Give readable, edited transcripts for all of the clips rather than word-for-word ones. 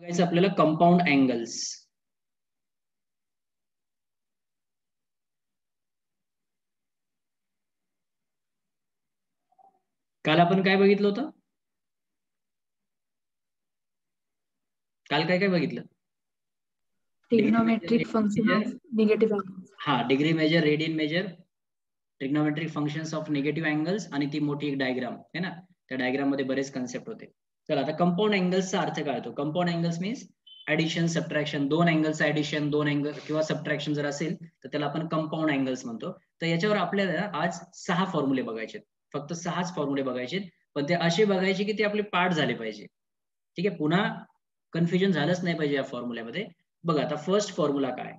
बघायचं आपल्याला compound angles. काल आपण काय बघितलं होतं? काल काय काय बघितलं? Trigonometric function of negative angles. हा, degree measure, radian measure, trigonometric functions of negative angles आणि ती मोठी एक डायग्राम आहे ना. त्या डायग्राम मध्ये बरेच कन्सेप्ट होते. चला आता कंपाऊंड अँगल्सचा अर्थ काय होतो? Compound angles means addition, subtraction, दोन अँगल्सचं ऍडिशन, दोन अँगल किंवा सबट्रॅक्शन जर असेल तर त्याला आपण कंपाऊंड अँगल्स म्हणतो. तर याच्यावर आपल्याला आज 6 फॉर्म्युले बघायचे, फक्त 6च फॉर्म्युले बघायचे, पण ते असे बघायचे की ते आपले पाठ झाले पाहिजे. ठीक आहे, पुन्हा कन्फ्युजन झालंच नाही पाहिजे या फॉर्म्युल्यामध्ये. बघा आता फर्स्ट फॉर्म्युला काय,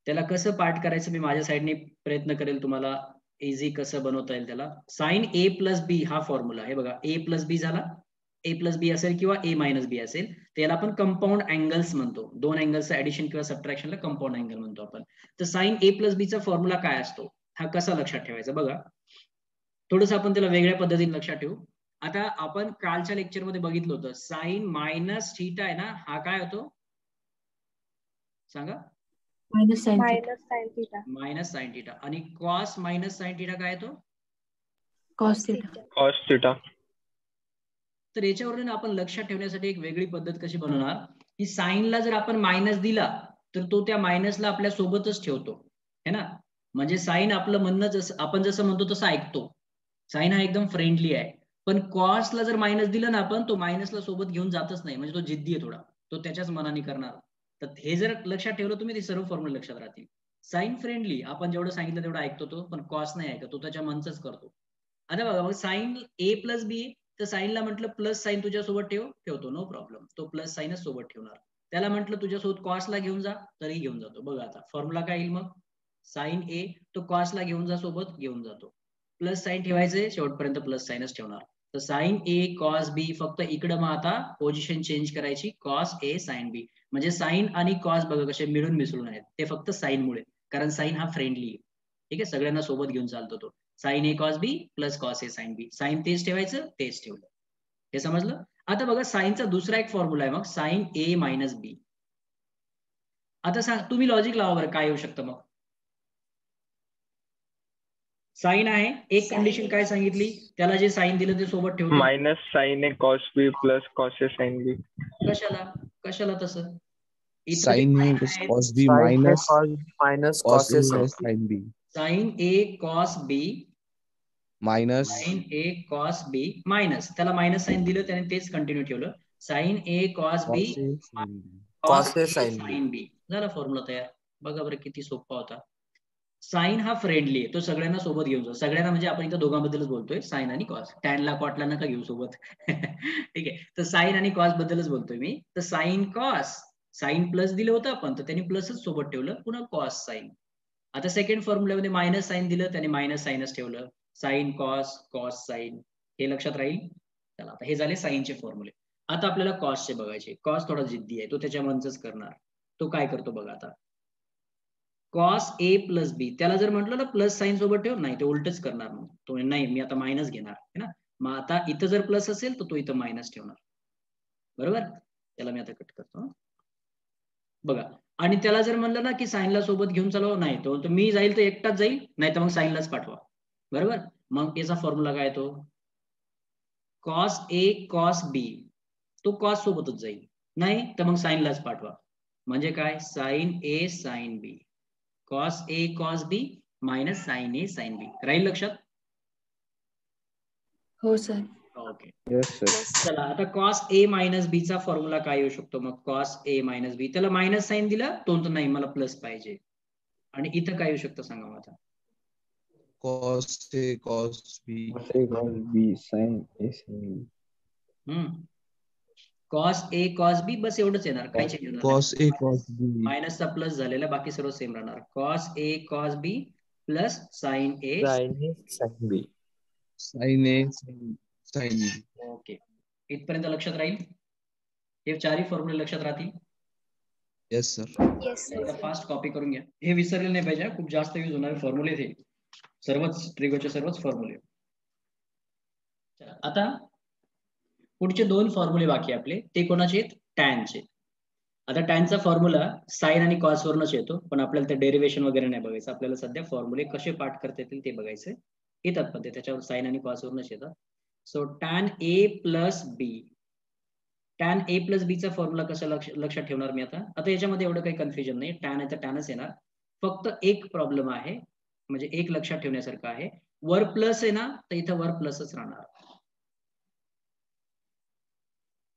त्याला कसं पाठ करायचं मी माझ्या साईडने प्रयत्न करेल तुम्हाला इझी कसं बनवता येईल त्याला. साइन ए प्लस बी हा फॉर्म्युला आहे बघा. ए प्लस बी झाला, ए प्लस बी असेल किंवा ए मायनस बी असेल, त्याला आपण कंपाऊंड अँगल्स म्हणतो. दोन अँगल्सचं ऍडिशन किंवा सबट्रॅक्शनला कंपाऊंड अँगल म्हणतो आपण. तर साइन ए प्लस बीचा फॉर्म्युला काय असतो, हा कसा लक्षात ठेवायचा बघा. थोडंसं आपण त्याला वेगळ्या पद्धतीने लक्षात ठेवू. आता आपण कालच्या लेक्चरमध्ये बघितलं होतं साइन मायनस थीटा आहे ना, हा काय होतो सांगा? Minus sine theta. Minus sine theta. आणि कॉस मायनस साइन थीटा काय येतो? Cos theta. Cos theta. तर याच्यावरून आपण लक्षात ठेवण्यासाठी एक वेगळी पद्धत कशी बनवणार की साइनला जर आपण मायनस दिला तर तो त्या मायनसला आपल्या सोबतच ठेवतो है ना. म्हणजे साइन आपलं म्हणणं जसं आपण जसं म्हणतो तसं ऐकतो. साइन हा एकदम फ्रेंडली आहे. पण कॉसला जर मायनस दिलं ना आपण, तो मायनसला सोबत घेऊन जातच नाही. म्हणजे तो जिद्दी आहे थोडा, तो त्याच्याच मनाने करणार. तर हे जर लक्षात ठेवलं तुम्ही, ते सर्व फॉर्म्युले लक्षात राहतील. साइन फ्रेंडली, आपण जेवढं सांगितलं तेवढं ऐकतो तो, पण कॉस नाही ऐकत, तो त्याच्या मनचंच करतो. आता बघा मग साइन ए प्लस बी, तर साइनला म्हटलं प्लस साइन तुझ्यासोबत ठेवतो, नो प्रॉब्लेम, तो प्लस साइनच सोबत ठेवणार. त्याला म्हटलं तुझ्यासोबत कॉसला घेऊन जा, तरी घेऊन जातो. बघा आता फॉर्म्युला काय येईल मग, साइन ए तो कॉसला घेऊन जा, सोबत घेऊन जातो. प्लस साइन ठेवायचे, शेवटपर्यंत प्लस साइनच ठेवणार. तर साइन ए कॉस बी, फक्त इकडं मग आता पोझिशन चेंज करायची, कॉस ए साइन बी. म्हणजे साइन आणि कॉस बघा कसे मिळून मिसळून आहेत, ते फक्त साइनमुळे, कारण साइन हा फ्रेंडली आहे. ठीक आहे, सगळ्यांना सोबत घेऊन चालतो तो. Sign A cos B plus cos A sine B. Sign तेच ठेवायचं, तेच ठेवलं. हे समजलं? आता बघा साइनचा दुसरा एक फॉर्म्युला आहे मग, साइन ए मायनस बी. आता सांग तुम्ही, लॉजिक लावा बरं, काय येऊ शकतं मग. साइन आहे, एक कंडिशन काय सांगितली, त्याला जे साइन दिलं ते सोबत ठेवतो. Minus sign A cos B plus cos A sine बी. कशाला तसं? Sign A cos B minus cos A sine B. Sign A cos B minus sign A cos B minus, त्याला मायनस साइन दिलं, त्याने तेच कंटिन्यू ठेवलं. Sign A cos B cos A sine बी, झाला formula तयार. बघा बरं किती सोपा होता. साइन हा फ्रेंडली आहे, तो सगळ्यांना सोबत घेऊन जातो. सगळ्यांना म्हणजे आपण इथं दोघांबद्दलच बोलतोय, साइन आणि कॉस. टॅनला कॉटला नका घेऊ सोबत. ठीक आहे, तर साइन आणि कॉस बद्दलच बोलतोय मी. तर साइन कॉस, साइन प्लस दिलं होतं आपण, तर त्यांनी प्लसच सोबत ठेवलं, पुन्हा कॉस साइन. आता सेकंड फॉर्म्युल्यामध्ये मायनस साइन दिलं, त्याने मायनस साइनच ठेवलं. साइन कॉस, कॉस साइन, हे लक्षात राहील. चला आता हे झाले साइनचे फॉर्म्युले. आता आपल्याला कॉसचे बघायचे. कॉस थोडा जिद्दी आहे, तो त्याच्या मनचंच करणार. तो काय करतो बघा आता, कॉस ए प्लस बी, त्याला जर म्हटलं ना प्लस साइन सोबत ठेव, नाही, तो उलटच करणार. मग तो नाही, मी आता मायनस घेणार है ना. मग आता इथं जर प्लस असेल तर तो इथं मायनस ठेवणार. बरोबर, त्याला मी आता कट करतो बघा. आणि त्याला जर म्हणलं ना की साइनला सोबत घेऊन चालवा, नाही, तो मी जाईल तर एकटाच जाईल, नाही तर मग साइनलाच पाठवा. बरोबर, मग याचा फॉर्म्युला काय तो, कॉस ए कॉस बी, तो कॉस सोबतच जाईल, नाही तर मग साइनलाच पाठवा. म्हणजे काय, sign A sine B, cos A cos B minus sign A sine बी. राहील लक्षात? हो सर. Okay, yes sir. चला आता कॉस ए मायनस बी चा फॉर्म्युला काय येऊ शकतो मग. कॉस ए मायनस बी, त्याला मायनस साइन दिला, तो तर नाही, मला प्लस पाहिजे. आणि इथं काय येऊ शकतं सांगा मला. Cos A cos B sign A sine B. Cos A cos बी, बस एवढंच येणार, काही चेंज होणार cos A cos B मायनसचा plus झालेला, बाकी सर्व सेम राहणार. Cos A cos B plus sign A sine B. Sign A sine B. Okay, इथपर्यंत लक्षात राहील? हे चारही फॉर्म्युले लक्षात राहतील? Yes sir. फास्ट कॉपी करून घ्या, हे विसरले नाही पाहिजे, खूप जास्त यूज होणारे फॉर्म्युले हे सर्वच, ट्रिगोचे सर्वच फॉर्म्युले. आता पुढचे 2 फॉर्म्युले बाकी आपले, ते कोणाचे आहेत? टॅनचे. आता टॅनचा फॉर्म्युला साइन आणि कॉस वरूनच येतो, पण आपल्याला ते डेरिव्हेशन वगैरे नाही बघायचं. आपल्याला सध्या फॉर्म्युले कसे पाठ करता येतील ते बघायचे. येतात पण ते त्याच्यावर साइन आणि कॉस वरूनच येतात. So tan A plus B, tan A plus B चा फॉर्म्युला कसा लक्षात ठेवणार मी आता याच्यामध्ये एवढं काही कन्फ्युजन नाही. टॅन आहे तर टॅनच येणार. फक्त एक प्रॉब्लेम आहे, म्हणजे एक लक्षात ठेवण्यासारखं आहे, वर प्लस आहे ना, तर इथं वर प्लसच राहणार.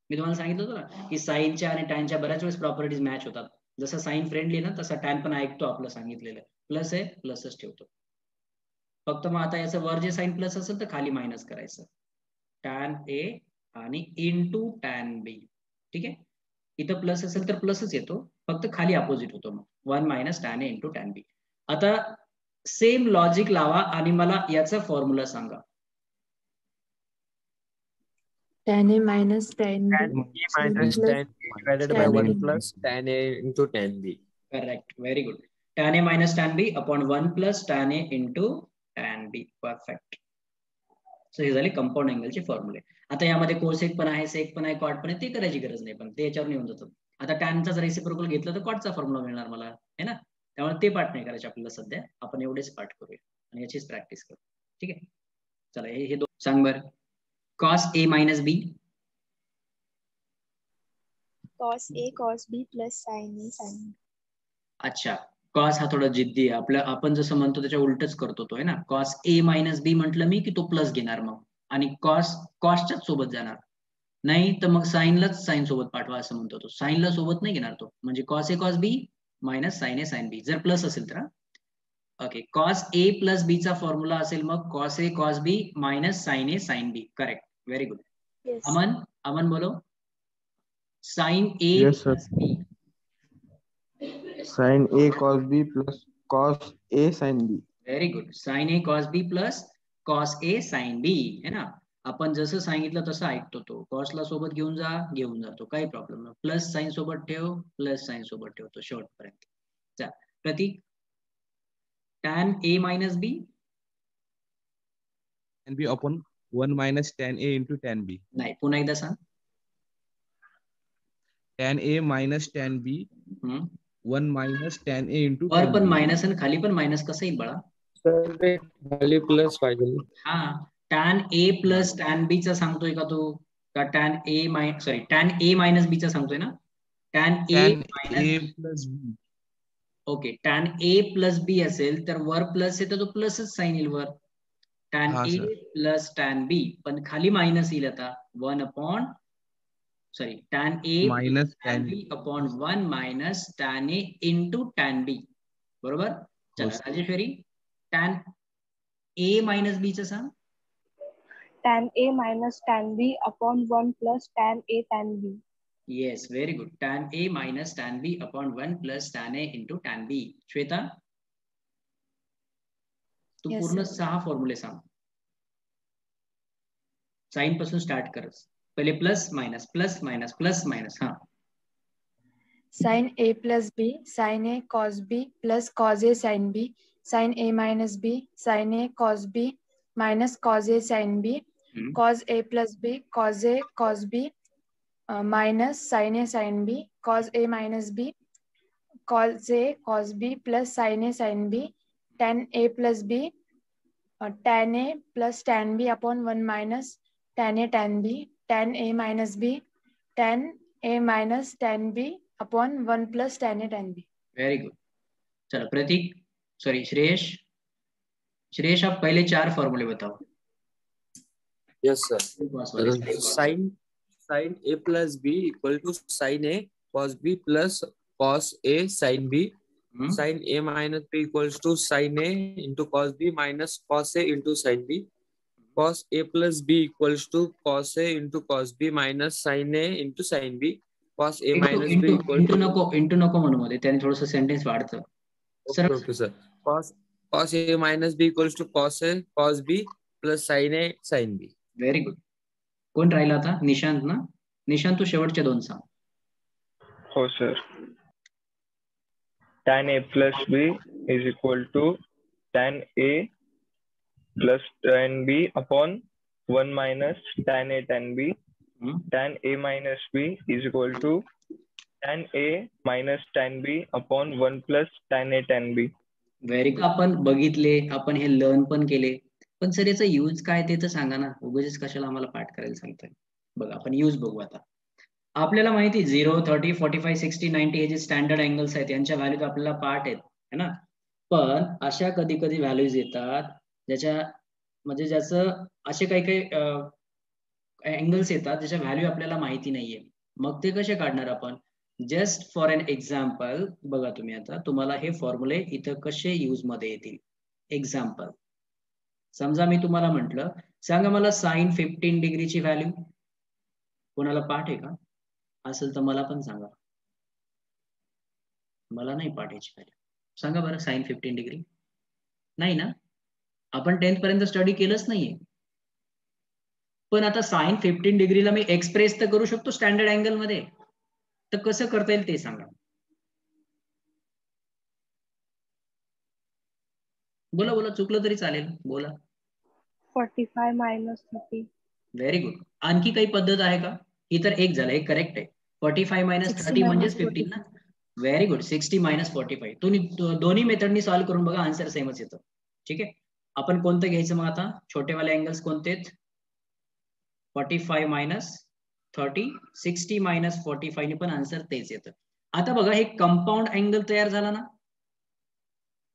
मी तुम्हाला सांगितलं होतं ना की साईनच्या आणि टॅनच्या बऱ्याच वेळेस प्रॉपर्टीज मॅच होतात. जसं साईन फ्रेंडली ना, तसा टॅन पण ऐकतो आपलं सांगितलेलं. प्लस आहे प्लसच ठेवतो. फक्त मग आता याचं वर जे साईन प्लस असेल तर खाली मायनस करायचं. टॅन ए आणि इनटू टॅन बी. ठीक आहे, इथं प्लस असेल तर प्लसच येतो, फक्त खाली अपोजिट होतो. मग 1 minus tan A into tan बी. आता सेम लॉजिक लावा आणि मला याचा फॉर्म्युला सांगा. tan a minus tan b Tan A minus tan B divided by 1 plus tan A into tan B. Correct. Very good. Tan A minus tan B upon 1 plus tan A into tan B. Perfect. So हे झाले compound अँगलचे फॉर्म्युले. आता यामध्ये cosec पण आहे, सेक पण आहे, cot पण आहे, ते करायची गरज नाही, पण ते याच्यावर येऊन जातं. आता टॅनचा जर रेसिप्रोकल घेतलं तर कॉटचा फॉर्म्युला मिळणार मला, है ना. त्यामुळे ते पाठ नाही करायचे आपल्याला सध्या. आपण एवढेच पाठ करूया आणि याचीच प्रॅक्टिस करू. ठीक आहे, चला हे 2 सांग बर. Cos A minus B. cos A cos B plus sin A sin B. अच्छा, कॉस हा थोडा जिद्दी आहे. आपण जसं म्हणतो त्याच्या उलटच करतो तो, आहे ना. कॉस ए मायनस बी म्हटलं मी की तो प्लस घेणार मग, आणि कॉसच्याच सोबत जाणार. नाही तर मग साईनलाच साईन सोबत पाठवा असं म्हणतो तो. साईनला सोबत नाही घेणार तो, म्हणजे cos A cos B minus sine A sine B, जर प्लस असेल तर. Okay, cos A plus B चा फॉर्म्युला असेल मग cos A cos B minus sine A sine B. Correct, very good. Yes. Aman बोलो. Sine A Yes, sir. Plus B. Sin A cos B plus cos A sin B. Very good. Sine A cos B plus cos A sine B, है ना. आपण जसं सांगितलं तसं ऐकतो तो. कॉसला सोबत घेऊन जातो, काही प्रॉब्लेम नाही. प्लस साइन सोबत ठेव, प्लस साइन सोबत ठेवतो शेवट पर्यंत. चल प्रतीक, tan A minus B. Tan B upon 1 minus tan A into tan B. नाही, पुन्हा एकदा सांग. Tan A minus tan B 1 minus tan A into वर tan पण B. मायनस आणि खाली पण मायनस, कसं येईल बाळा? खाली प्लस पाहिजे. हा, tan A plus tan B चा सांगतोय का तू? का tan A मायनस B चा सांगतोय ना? tan A plus B. Okay, tan A plus B असेल तर वर प्लस आहे तर तो प्लसच साइन येईल वर. tan A plus tan B, पण खाली मायनस येईल आता. tan A minus tan B upon 1 minus tan A into tan B. बरोबर. चला Rajeshwari, tan A minus B चं सांग. Tan A minus tan B upon 1 plus tan A tan B. Yes, very good. Tan A minus tan B upon 1 plus tan A into tan B. Shweta, Tu Yes, पूर्ण sir. 6 फॉर्म्युले सांग. Sign पासून start कर. पहिले plus minus plus minus plus minus. हा, sin A plus B sin A cos B plus cos A sin B sin A minus B sin A cos B minus cos A sin B cos A plus B cos A cos B minus sin A sin B cos A minus B cos A cos B plus sin A sin B tan A plus B tan A plus tan B upon 1 minus tan A tan B tan A minus B tan A minus tan B upon 1 plus tan A tan B. Very good. चलो प्रतीक, sorry Shreyas, आप पहले 4 फॉर्मूले बताओ. Yes, sir. Sin A plus B equal to sin A cos B plus cos A sin B. Sin A minus B equals to sin A into cos B minus cos A into sin B. Cos A plus B equals to cos A into cos B minus sin A into sin B. Cos A minus B equal to into नको म्हणू मध्ये, त्याने थोडंसं sentence वाढतं. Okay, sir. Cos A minus B equals to cos A cos B plus sin A sin B. Very good. कोण राहिला आता? निशांत ना. निशांत, तू शेवटचे 2 सांग. हो sir. tan A plus B is equal to tan A plus tan B upon 1 minus tan A tan B. tan A minus B is equal to tan A minus tan B upon 1 plus tan A tan B. Very good. आपण बघितले, आपण हे learn पण केले, पण sir याचा use काय ते तर सांगा ना. उगाच कशाला आम्हाला पाठ करायला सांगताय. बघा आपण यूज बघू आता. आपल्याला माहिती 0, 30, 45, 60, 90 हे जे स्टँडर्ड अँगल्स आहेत यांच्या व्हॅल्यू आपल्याला पाठ आहेत है ना. पण अशा कधी कधी व्हॅल्यूज येतात ज्याच्या म्हणजे ज्याचं असे काही काही अँगल्स येतात ज्याच्या व्हॅल्यू आपल्याला माहिती नाहीये. मग ते कसे काढणार आपण. जस्ट फॉर एन एक्झाम्पल बघा तुम्ही आता तुम्हाला हे फॉर्म्युले इथं कसे यूज मध्ये येतील. एक्झाम्पल समजा मी तुम्हाला म्हटलं सांगा मला साइन 15 डिग्रीची व्हॅल्यू. कोणाला पाठ आहे का असेल तर मला पण सांगा. मला नाही पाठायची व्हॅल्यू. सांगा बरं साइन 15 डिग्री नाही ना. आपण 10th पर्यंत स्टडी केलंच नाहीये. पण आता साइन 15 डिग्रीला मी एक्सप्रेस तर करू शकतो स्टँडर्ड अँगल मध्ये. तर कसं करता येईल ते सांगा. बोला बोला चुकलं तरी चालेल बोला. 45 minus 30. Very good. आणखी काही पद्धत आहे का. ही तर एक झालं एक करेक्ट आहे. 45 minus 30 म्हणजेच 15 ना. Very good. 60 minus 45 तुम्ही दोन्ही मेथडनी सॉल्व्ह करून बघा आन्सर सेमच येतं. ठीक आहे. आपण कोणतं घ्यायचं मग आता छोटेवाले अँगल्स कोणते. 45 minus 30, 60 minus 45 ने पण आन्सर तेच येतं. आता बघा हे कंपाऊंड अँगल तयार झाला ना.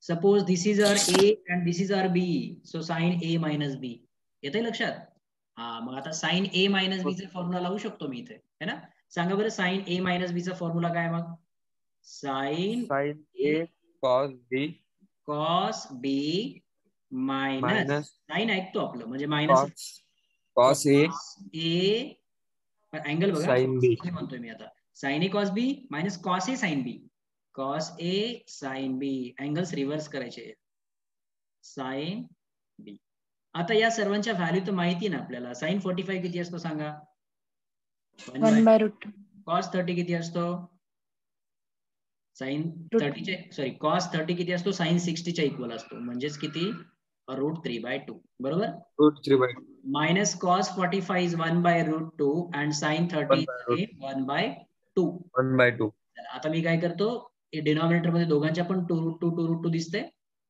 Suppose this is R A and this is R B. So sine A minus B. येतंय लक्षात. हा मग आता साइन ए मायनस बी चा फॉर्म्युला लावू शकतो मी इथे है ना. सांगा बरं साइन ए मायनस बी चा फॉर्म्युला काय मग. Sign A cos B minus sign ऐकतो आपलं म्हणजे मायनस कॉस ए अँगल बघा साइन बी म्हणतोय मी आता. Sign A cos B minus cos A sine B. Cos A sine B angles reverse करायचे. Sine B. आता या सर्वांच्या व्हॅल्यू तर माहिती ना आपल्याला. साइन 45 किती असतो सांगा. 1/√2. कॉस 30 किती असतो. साइन 30 सॉरी कॉस 30 किती असतो. साइन 60 च्या इक्वल असतो. म्हणजेच किती √3/2 बरोबर. √3/2 minus cos 45 is 1/√2 and sine 30 is 1/2. 1/2. आता मी काय करतो डिनॉमिनेटर मध्ये दोघांच्या पण 2√2 दिसते.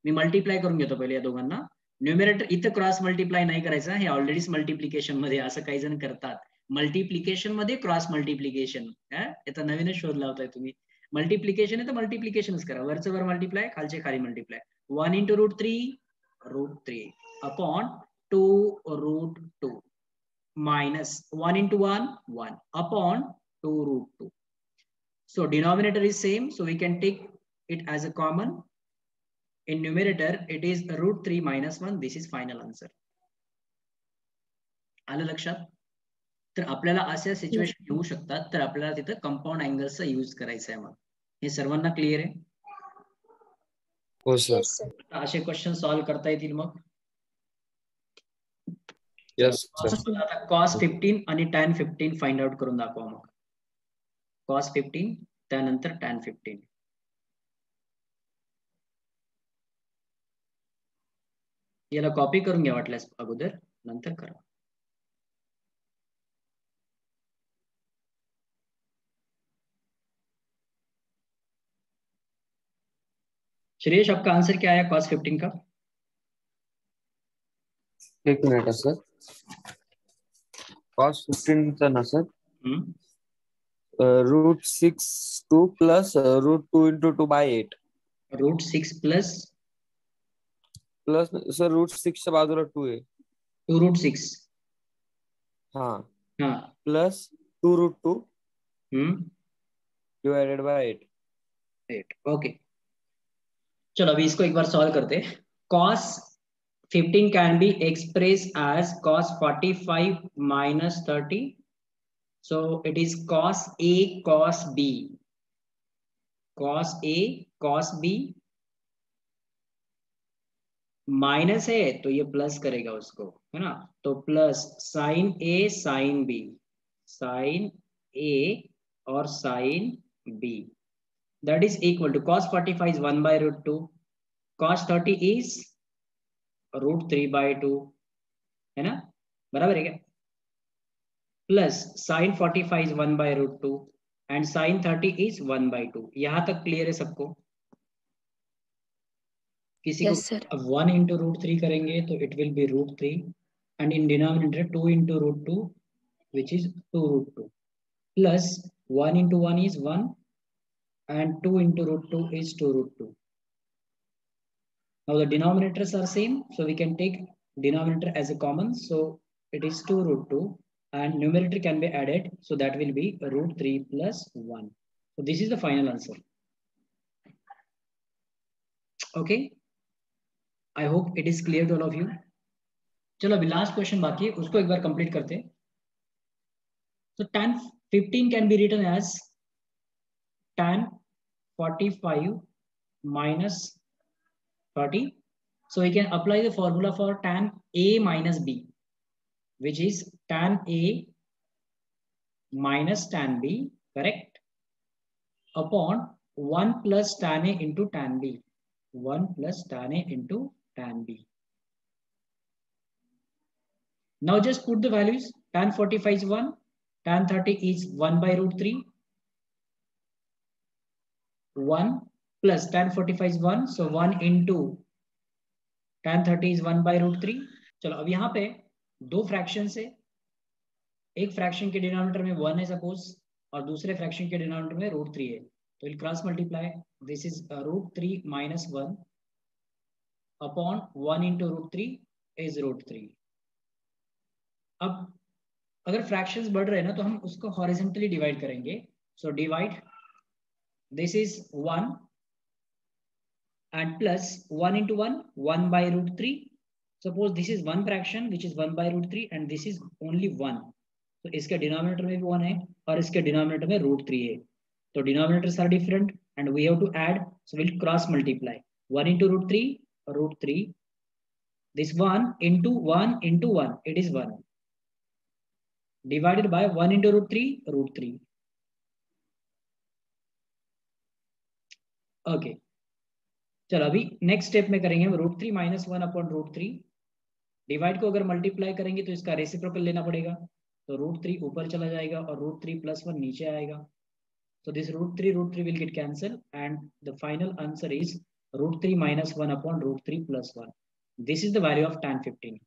मी मल्टिप्लाय करून घेतो पहिले या दोघांना. न्यूमरेटर इथं क्रॉस मल्टिप्लाय नाही करायचं. हे ऑलरेडीच मल्टिप्लिकेशन मध्ये असं काही जण करतात. मल्टिप्लिकेशन मध्ये क्रॉस मल्टिप्लिकेशन याचा नवीनच शोध लावताय तुम्ही. मल्टिप्लिकेशन आहे तर मल्टिप्लिकेशनच करा. वरचं वर मल्टिप्लाय खालचे खाली multiply. 1 into √3 upon 2√2 minus 1 into 1 upon 2√2. So denominator is same, so we can take it as a common. In numerator it is √3 minus 1. This is final answer. आलं लक्षात. तर आपल्याला अशा सिच्युएशन येऊ शकतात तर आपल्याला तिथं कंपाऊंड अँगल्सचा यूज करायचा आहे. मग हे सर्वांना क्लिअर आहे. हो सर. असे क्वेश्चन सॉल्व्ह करता येतील मग. Yes sir. आता कॉस 15 आणि टॅन 15 फाइंड आउट करून दाखवा मग. कॉस 15 त्यानंतर टॅन 15. याला कॉपी करून घ्या वाटल्यास अगोदर नंतर करा. श्रेयश आपका आंसर क्या आया कॉस 15 का. एक मिनिट सर. कॉस 15 चा ना sir √6 plus √2 into 2/8. √6 plus sir √6 च्या बाजूला 2 आहे. 2√6 हाँ प्लस 2√2 डिवाइडेड बाय 8. ओके चलो अभी इसको एक बार सॉल्व करते. Cos 15 can be express as cos 45 minus 30. So it is cos A cos B. Cos A cos B minus है तो ये प्लस करेगा उसको है ना. तो plus sine A sine B. Sine A और sine B that is equal to cos 45 is 1/√2. Cos 30 is √3/2 है ना. बराबर है क्या. Plus sine 45 is 1/√2 and sine 30 is 1/2। यहाँ तक क्लियर है सबको? किसी Yes, को sir. अब 1 into √3 करेंगे तो it will be √3 and in denominator 2 into √2 which is 2√2 plus 1 into 1 is 1 and 2 into √2 is 2√2. Now the denominators are same, so we can take denominator as a common, so it is 2√2 and numerator can be added, so that will be √3 plus 1. So this is the final answer. Okay, I hope it is clear to all of you. चलो अभी last question बाकी है, उसको एक बार complete करते हैं. So tan 15 can be written as tan 45 minus 30. So we can apply the formula for tan A minus B, which is tan A minus tan B, correct? Upon 1 plus tan A into tan B. 1 plus tan A into tan B. Now just put the values. Tan 45 is 1. Tan 30 is 1/√3. 1 plus tan 45 is 1. So 1 into tan 30 is 1/√3. चलो अब यहाँ पे दो fraction से, एक fraction के denominator में 1 है suppose और दूसरे fraction के denominator में √3 है, तो will cross multiply. This is √3 minus 1 upon 1 into √3 is √3. अब अगर फ्रैक्शंस बढ़ रहे हैं ना तो हम उसको हॉरिजॉन्टली डिवाइड करेंगे. So divide this is 1 and plus 1 into 1 1/√3. Suppose this is one fraction which is 1/√3 and this is only 1. तो इसके डिनोमिनेटर में भी 1 है और इसके डिनोमिनेटर में √3 है, तो denominators are different and we have to add, so we'll cross multiply. 1 into √3, this 1 into 1 into 1, it is 1, divided by 1 into √3. Okay, चलो अभी नेक्स्ट स्टेप में करेंगे हम √3 minus 1 upon √3. डिवाइड को अगर मल्टीप्लाई करेंगे तो इसका रेसिप्रोकल लेना पड़ेगा, तो √3 ऊपर चला जाएगा और √3 plus 1 नीचे आएगा. So this √3 will get cancelled and the final answer is √3 minus 1 upon √3 plus 1. This is the value of tan 15.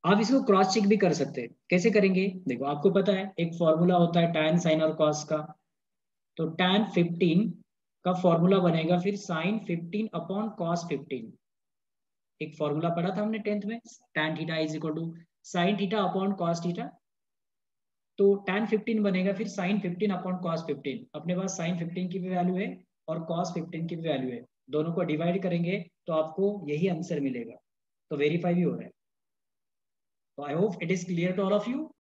आप इसको क्रॉस चेक भी कर सकते हैं. कैसे करेंगे देखो, आपको पता है एक फॉर्मूला होता है tan sin और cos का, तो tan 15 का फॉर्मूला बनेगा फिर sin 15 अपॉन cos 15. एक फॉर्मूला पढ़ा था हमने 10th में, tan theta is equal to sin theta upon cos theta. तो tan 15 बनेगा फिर sin 15 अपॉन cos 15. अपने पास sin 15 की भी वैल्यू है और cos 15 की भी वैल्यू है, दोनों को डिवाइड करेंगे तो आपको यही आंसर मिलेगा. तो वेरीफाई भी हो रहा है. तो I hope it is clear to all of you.